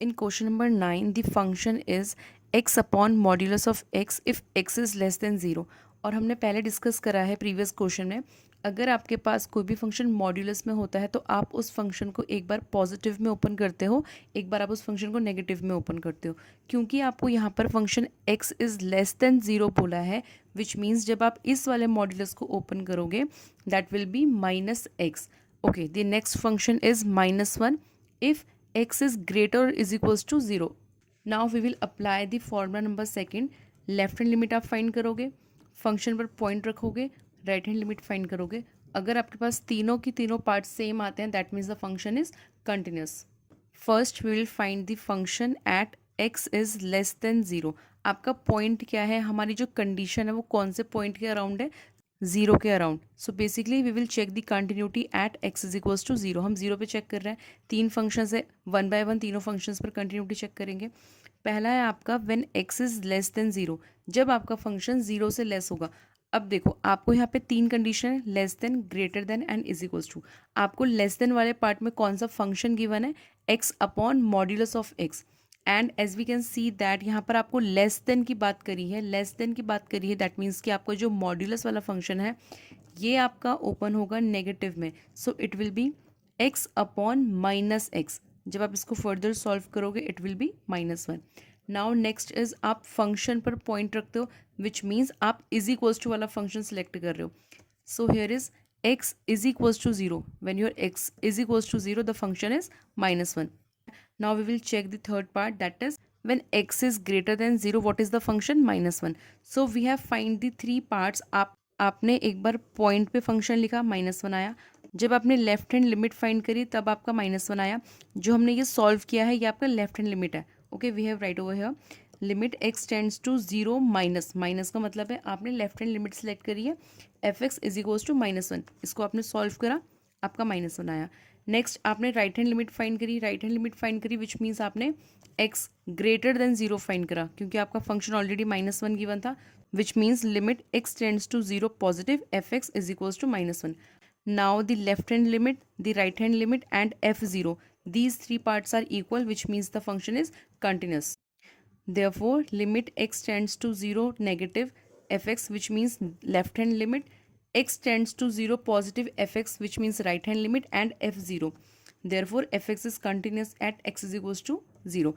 In question number 9, the function is x upon modulus of x if x is less than 0. और हमने पहले discuss करा है previous question में, अगर आपके पास कोई भी फंक्शन मॉड्यूलस में होता है तो आप उस फंक्शन को एक बार पॉजिटिव में ओपन करते हो, एक बार आप उस फंक्शन को नेगेटिव में ओपन करते हो। क्योंकि आपको यहाँ पर function x is less than 0 बोला है, विच मीन्स जब आप इस वाले मॉड्यूलस को ओपन करोगे that will be minus x. Okay, the next function is -1 if x is greater or is equals to 0. Now we will apply the formula number second. Left hand limit आप find करोगे, function पर point रखोगे, right hand limit find करोगे। अगर आपके पास तीनों की तीनों पार्ट सेम आते हैं that means the function is continuous. First we will find the function at x is less than 0। आपका पॉइंट क्या है, हमारी जो कंडीशन है वो कौन से पॉइंट के अराउंड है, 0 के around. So basically we will check the continuity at x is equals to 0। हम 0 पे चेक कर रहे हैं, तीन फंक्शंस है, 1 बाय 1 तीनों फंक्शंस पर कंटिन्यूटी चेक करेंगे। पहला है आपका when x is less than 0, जब आपका फंक्शन 0 से लेस होगा। अब देखो आपको यहाँ पे तीन कंडीशन है, less than, greater than and is equals to. आपको लेस देन वाले पार्ट में कौन सा फंक्शन गिवन है, x upon modulus of x। And as we can see that यहाँ पर आपको लेस देन की बात करी है, लेस देन की बात करी है, दैट मीन्स कि आपका जो मॉड्यूलस वाला फंक्शन है ये आपका ओपन होगा नेगेटिव में। So it will be x upon minus x. जब आप इसको फर्दर सॉल्व करोगे it will be -1। Now next is आप फंक्शन पर पॉइंट रखते हो, विच मीन्स आप इज इक्वल्स टू वाला फंक्शन सेलेक्ट कर रहे हो। So here is x is equals to 0। When your x is equals to 0 the function is -1। Now we will check the third part, that is when x is greater than 0 what is the function, -1. So we have find the three parts. आपने एक बार point पे function लिखा, -1 आया। जब आपने left hand limit find करी तब आपका -1 आया। जो हमने ये सॉल्व किया है ये आपका लेफ्ट हैंड लिमिट है। Okay, we have right over here limit x tends to 0 minus, minus का मतलब है आपने लेफ्ट हैंड लिमिट सेलेक्ट करी है, f(x) इज इक्वल्स टू -1। इसको आपने सॉल्व करा, आपका -1 आया। नेक्स्ट आपने राइट हैंड लिमिट फाइंड करी, राइट हैंड लिमिट फाइंड करी विच मीन्स आपने x ग्रेटर देन 0 फाइंड करा, क्योंकि आपका फंक्शन ऑलरेडी -1 गिवन था, which means limit x tends to 0 positive f(x) is equals to -1. Now the left hand limit, the right hand limit and f(0), these three parts are equal, which means the function is continuous. Therefore limit x tends to 0 negative f(x), which means left hand limit, x tends to 0 positive f(x), which means right hand limit, and f(0). Therefore f(x) is continuous at x is equals to 0.